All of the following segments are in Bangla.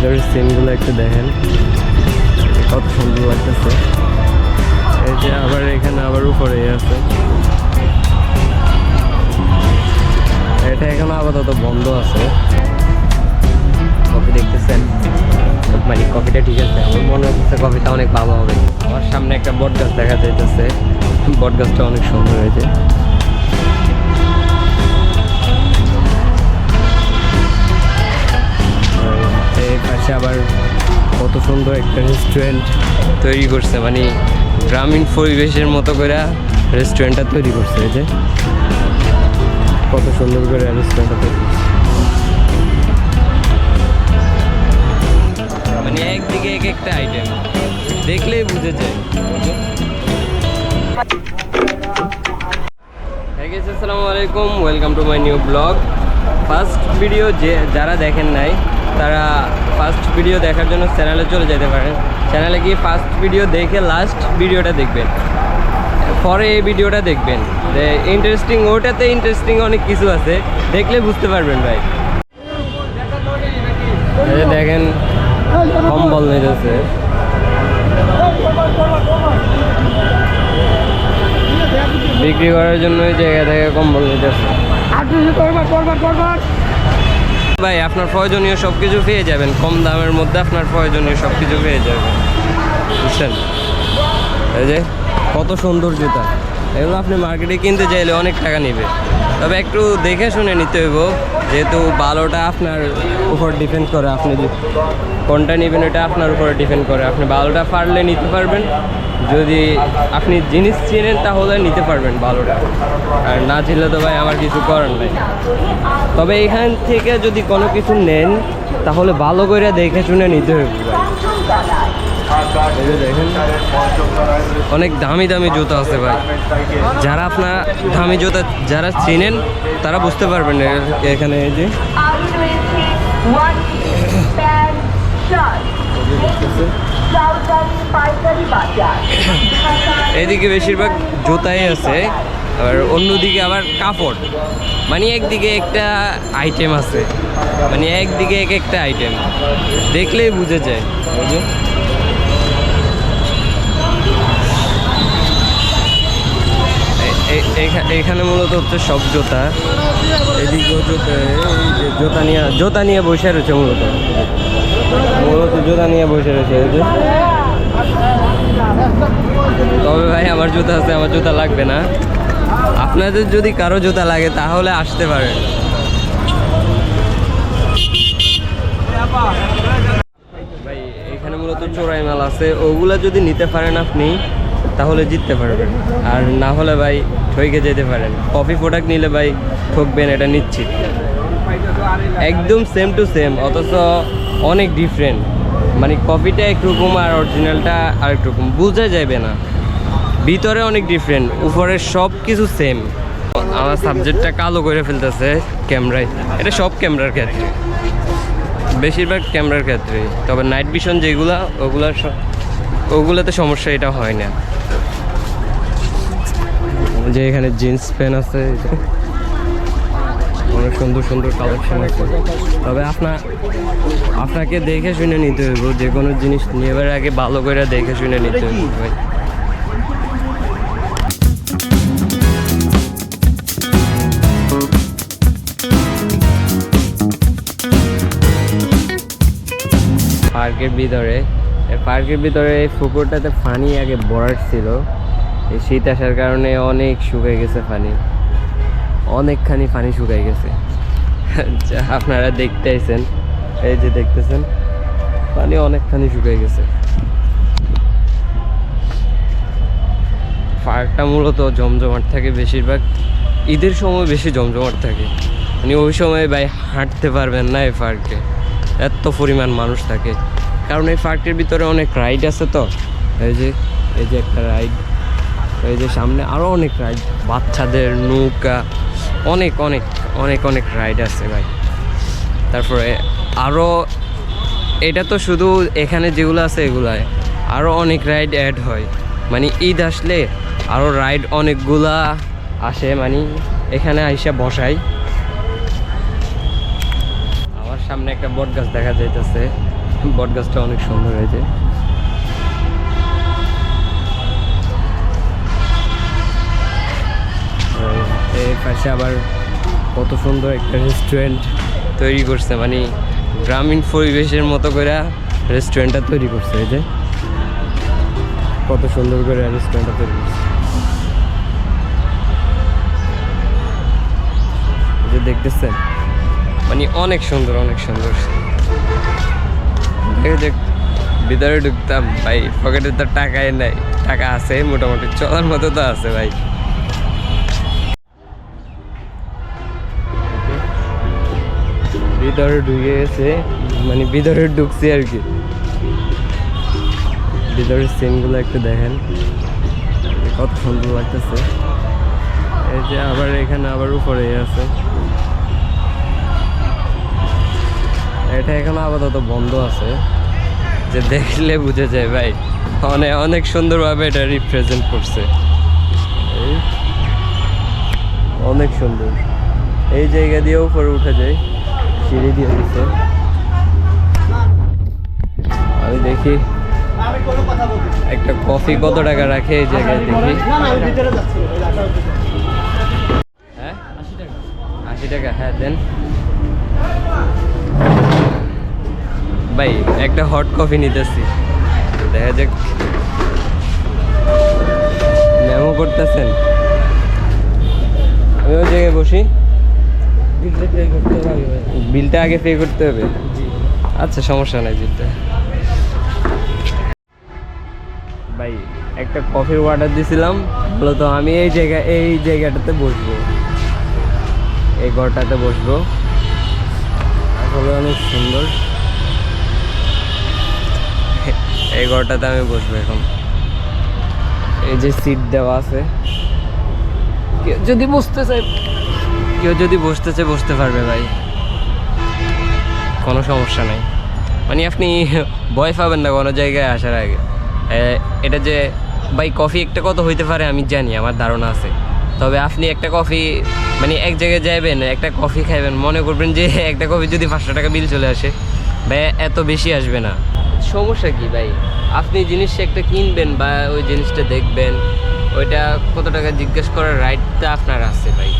ভিতরের সিনগুলো একটু দেখেন, কত সুন্দর লাগতেছে। এই যে আবার এখানে আবার উপরে আছে, এটা এখনো আপাতত বন্ধ আছে। কফি দেখতেছেন, মানে কফিটা ঠিক আছে, আমার মনে হচ্ছে কফিটা অনেক ভালো হবে। আমার সামনে একটা বট গাছ দেখা যাইতেছে, বট গাছটা অনেক সুন্দর হয়েছে। এই পাশে আবার কত সুন্দর একটা রেস্টুরেন্ট তৈরি করছে, মানে গ্রামীণ পরিবেশের মতো করে রেস্টুরেন্টটা তৈরি করছে। এই যে কত সুন্দর করে রেস্টুরেন্টটা তৈরি করছে, মানে একদিকে এক একটা আইটেম দেখলেই বুঝে যায়। আসসালামু আলাইকুম, welcome to my new blog. First video যারা দেখেন নাই তারা ফার্স্ট ভিডিও দেখার জন্য চ্যানেলে চলে যেতে পারেন। চ্যানেলে গিয়ে ফার্স্ট ভিডিও দেখে লাস্ট ভিডিওটা দেখবেন, পরে এই ভিডিওটা দেখবেন। ইন্টারেস্টিং, ওটাতে ইন্টারেস্টিং অনেক কিছু আছে, দেখলে বুঝতে পারবেন ভাই। দেখেন কম্বল নিতেছে, বিক্রি করার জন্য ওই জায়গা থেকে কম্বল নিতেছে। ভাই আপনার প্রয়োজনীয় সব কিছু পেয়ে যাবেন, কম দামের মধ্যে আপনার প্রয়োজনীয় সব কিছু পেয়ে যাবেন, বুঝছেন? এই যে কত সুন্দর জুতা, এগুলো আপনি মার্কেটে কিনতে চাইলে অনেক টাকা নেবে, তবে একটু দেখে শুনে নিতে হইব, যেহেতু ভালোটা আপনার উপর ডিপেন্ড করে। আপনি কোনটা নেবেন এটা আপনার উপরে ডিপেন্ড করে। আপনি ভালোটা পারলে নিতে পারবেন, যদি আপনি জিনিস চিনেন তাহলে নিতে পারবেন ভালোটা, আর না চিনলে তো ভাই আমার কিছু করার নাই। তবে এখান থেকে যদি কোনো কিছু নেন তাহলে ভালো করে দেখে শুনে নিতে হবে ভাই। দেখেন অনেক দামি দামি জুতা আছে ভাই, যারা আপনার দামি জুতা যারা চিনেন তারা বুঝতে পারবেন। এখানে এই যে এদিকে বেশিরভাগ জুতাই আছে, আর অন্যদিকে আবার কাপড়, মানে একদিকে একটা আইটেম আছে, মানে একদিকে এক একটা আইটেম দেখলেই বুঝে যায়। এখানে মূলত হচ্ছে সব জুতা, এদিকেও জুতা নিয়ে বসে রয়েছে, মূলত জুতা নিয়ে বসে রয়েছে। তবে ভাই আমার জুতা আছে, আমার জুতা লাগবে না। আপনাদের যদি কারো জুতা লাগে তাহলে আসতে পারেন। ভাই এখানে মূলত চোরাই মাল আছে, ওগুলা যদি নিতে পারেন আপনি তাহলে জিততে পারবেন, আর না হলে ভাই ঠকে যেতে পারেন। কফি প্রোডাক্ট নিলে ভাই ঠকবেন, এটা নিশ্চিত। একদম সেম টু সেম, অথচ অনেক ডিফারেন্ট, মানে কপিটা একরকম আর অরিজিনালটা আরেকরকম, বোঝা যাবে না। ভিতরে অনেক ডিফারেন্ট, উপরের সব কিছু সেম। আমার সাবজেক্টটা কালো করে ফেলতেছে ক্যামেরায়, এটা সব ক্যামেরার ক্ষেত্রে, বেশিরভাগ ক্যামেরার ক্ষেত্রে। তবে নাইট ভিশন যেগুলা ওগুলোতে সমস্যা এটা হয় না। যে এখানে জিন্স প্যান্ট আছে, অনেক সুন্দর সুন্দর কালেকশন আছে। তবে আপনাকে দেখে শুনে নিতে হইব, যে কোনো জিনিস নেবার আগে ভালো করে দেখে শুনে নিতে হইব ভাই। পার্কের ভিতরে এই পুকুরটাতে পানি আগে ভরাট ছিল, এই শীত আসার কারণে অনেক শুকিয়ে গেছে পানি, অনেকখানি পানি শুকিয়ে গেছে। আপনারা দেখতে আইছেন, এই যে দেখতেছেন পানি অনেকখানি শুকিয়ে গেছে। পার্কটা মূলত জমজমাট থাকে, বেশিরভাগ ঈদের সময় বেশি জমজমাট থাকে, মানে ওই সময় ভাই হাঁটতে পারবেন না এই পার্কে, এত পরিমাণ মানুষ থাকে। কারণ এই পার্কের ভিতরে অনেক রাইড আছে, তো এই যে একটা রাইড, এই যে সামনে আরও অনেক রাইড, বাচ্চাদের নৌকা, অনেক অনেক অনেক অনেক রাইড আছে ভাই। তারপরে আরও, এটা তো শুধু এখানে যেগুলো আছে এগুলাই, আরও অনেক রাইড অ্যাড হয়, মানে ঈদ আসলে আরও রাইড অনেকগুলা আসে, মানে এখানে আইসা বসাই। আমার সামনে একটা বট গাছ দেখা যাইতেছে, বট গাছটা অনেক সুন্দর হয়েছে। এর পাশে আবার কত সুন্দর একটা রেস্টুরেন্ট তৈরি করছে, মানে গ্রামীণ পরিবেশের মতো করে রেস্টুরেন্টটা তৈরি করছে। এই যে কত সুন্দর করে রেস্টুরেন্টটা তৈরি করছে, এই যে দেখতেছেন, মানে অনেক সুন্দর অনেক সুন্দর। যে ভিতরে ঢুকতাম ভাই, পকেটে তো টাকাই নাই, টাকা আছে মোটামুটি চলার মতো তো আছে ভাই। ভিতরে ঢুকে গেছে, মানে ভিতরে ঢুকছি আর কি। ভিতরের সিনগুলো একটু দেখেন, কত সুন্দর লাগতেছে। এই যে আবার এখানে আবার উপরে আছে, এটা এখন আপাতত বন্ধ আছে, যে দেখলে বুঝে যায় ভাই অনেক অনেক সুন্দরভাবে এটা রিপ্রেজেন্ট করছে, অনেক সুন্দর। এই জায়গা দিয়ে উপরে উঠে যায়, সিঁড়ি দিয়ে দিচ্ছে। আমি দেখি একটা কফি কত টাকা রাখে এই জায়গায়, দেখি। হ্যাঁ 80 টাকা, হ্যাঁ দেন ভাই। একটা হট কফি নিতেছি, দেখা যাক। মেমো করতেছেন, আমি ওই জায়গায় বসি। বিলটা আগে পে করতে হবে? আচ্ছা সমস্যা নাই, বিলটা। ভাই একটা কফির অর্ডার দিয়েছিলাম, মূলত আমি এই জায়গাটাতে বসবো, এই ঘরটাতে বসবো। আসলে অনেক সুন্দর এই ঘরটাতে আমি বসবো এখন। এই যে সিট দেওয়া আছে, কেউ যদি বসতে চায় বসতে পারবে ভাই, কোনো সমস্যা নাই। মানে আপনি ভয় পাবেন না কোনো জায়গায় আসার আগে। এটা যে ভাই কফি একটা কত হইতে পারে আমি জানি, আমার ধারণা আছে। তবে আপনি একটা কফি, মানে এক জায়গায় যাবেন একটা কফি খাইবেন, মনে করবেন যে একটা কফি যদি 500 টাকা বিল চলে আসে, ভাই এত বেশি আসবে না। সমস্যা কি ভাই, আপনি জিনিসটা একটা কিনবেন বা ওই জিনিসটা দেখবেন, ওইটা কত টাকা জিজ্ঞেস করার রাইটটা আপনার আছে ভাই,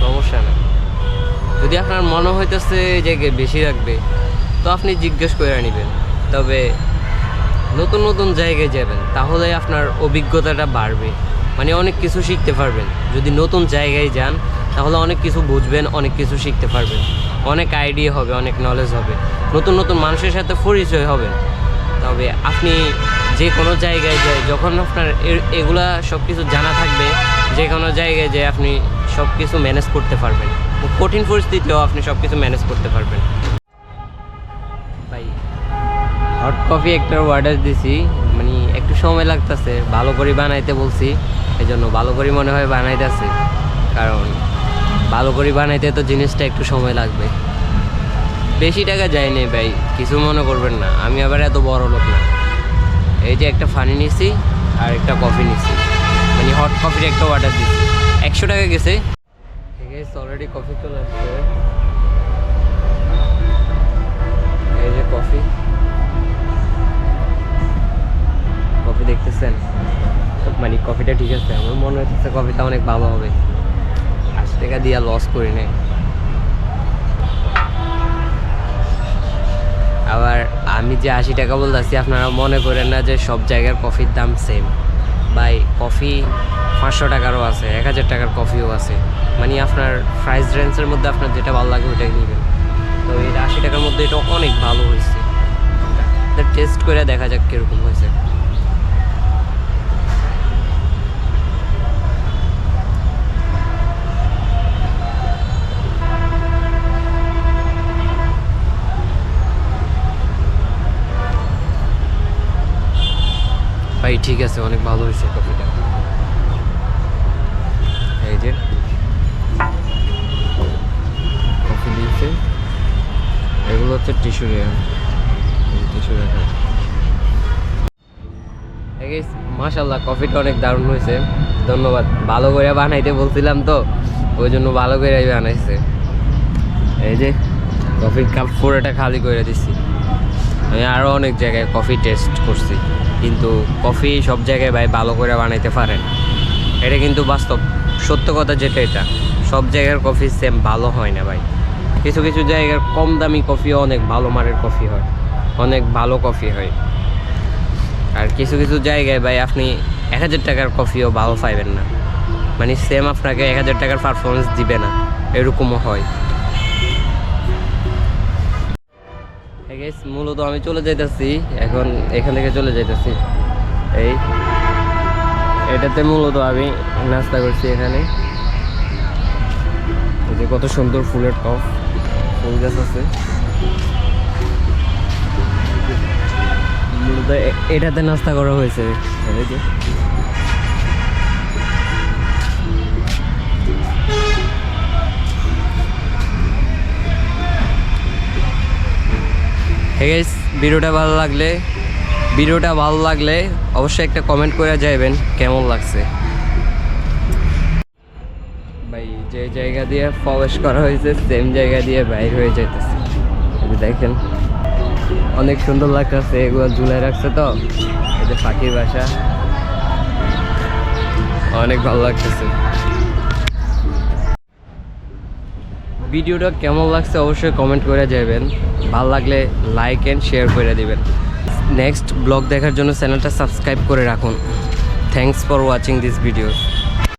সমস্যা না। যদি আপনার মনে হইতেছে এই জায়গায় বেশি রাখবে, তো আপনি জিজ্ঞেস করে নেবেন। তবে নতুন নতুন জায়গায় যাবেন, তাহলে আপনার অভিজ্ঞতাটা বাড়বে, মানে অনেক কিছু শিখতে পারবেন। যদি নতুন জায়গায় যান তাহলে অনেক কিছু বুঝবেন, অনেক কিছু শিখতে পারবেন, অনেক আইডিয়া হবে, অনেক নলেজ হবে, নতুন নতুন মানুষের সাথে পরিচয় হবেন। তবে আপনি যে কোনো জায়গায় যায়, যখন আপনার এগুলা সব কিছু জানা থাকবে, যে কোনো জায়গায় যেয়ে আপনি সব কিছু ম্যানেজ করতে পারবেন, কঠিন পরিস্থিতিও আপনি সব কিছু ম্যানেজ করতে পারবেন। ভাই হট কফি একটা অর্ডার দিছি, মানে একটু সময় লাগতেছে, ভালো করে বানাইতে বলছি, এই জন্য ভালো করে মনে হয় বানাইতেছে, কারণ ভালো করে বানাইতে তো জিনিসটা একটু সময় লাগবে। বেশি টাকা যায় নাই ভাই, কিছু মনে করবেন না, আমি আবার এত বড় লোক না। এই যে একটা ফানি নিছি আর একটা কফি নিছি, মানে হট কফির একটা অর্ডার দিছি, 100 টাকা গেছে। অলরেডি কফি চলে আসছে, এই যে কফি দেখতেছেন, মানে কফিটা ঠিক আছে, আমার মনে হচ্ছে কফিটা অনেক ভালো হবে। 80 টাকা দিয়ে লস করি নাই। আবার আমি যে 80 টাকা বলতেছি, আপনারা মনে করেন না যে সব জায়গার কফির দাম সেম। ভাই কফি 500 টাকারও আছে, 1000 টাকার কফিও আছে, মানে আপনার প্রাইস রেঞ্জের মধ্যে আপনার যেটা ভালো লাগে ওইটাই নেবেন। তো এই 80 টাকার মধ্যে এটা অনেক ভালো হয়েছে, টেস্ট করে দেখা যাক কীরকম হয়েছে। ভাই ঠিক আছে, অনেক ভালো হয়েছে কফিটা। এই যে কফি দিয়েছে, এগুলো হচ্ছে টিস্যু রাখা। মাশাল্লাহ কফিটা অনেক দারুণ হয়েছে, ধন্যবাদ। ভালো করে বানাইতে বলছিলাম তো, ওই জন্য ভালো করে বানাইছে। এই যে কফির কাপ পুরোটা খালি করে দিচ্ছি, আমি আরও অনেক জায়গায় কফি টেস্ট করছি, কিন্তু কফি সব জায়গায় ভাই ভালো করে বানাইতে পারেন। এটা কিন্তু বাস্তব সত্য কথা, যেটা এটা সব জায়গার কফি সেম ভালো হয় না ভাই। কিছু কিছু জায়গার কম দামি কফিও অনেক ভালো মানের কফি হয়, অনেক ভালো কফি হয়। আর কিছু কিছু জায়গায় ভাই আপনি 1000 টাকার কফিও ভালো পাইবেন না, মানে সেম আপনাকে 1000 টাকার পারফরমেন্স দিবে না, এরকমও হয়। মূলত আমি চলে যাইতেছি এখন, এখান থেকে চলে যাইতেছি। এটাতে মূলত আমি নাস্তা করছি। এখানে যে কত সুন্দর ফুলের টপ, ফুল গাছ আছে। মূলত এটাতে নাস্তা করা হয়েছে। ভিডিওটা ভালো লাগলে অবশ্যই একটা কমেন্ট করে যাবেন কেমন লাগছে ভাই। যে জায়গা দিয়ে প্রবেশ করা হয়েছে সেম জায়গা দিয়ে বাইর হয়ে যাইতেছে। দেখেন অনেক সুন্দর লাগতেছে, এগুলো ঝুলাই রাখছে তো, এই যে পাখির বাসা, অনেক ভালো লাগতেছে। ভিডিওটা কেমন লাগছে অবশ্যই কমেন্ট করে যাবেন, ভালো লাগলে লাইক অ্যান্ড শেয়ার করে দিবেন। নেক্সট ব্লগ দেখার জন্য চ্যানেলটা সাবস্ক্রাইব করে রাখুন। Thanks for watching this videos.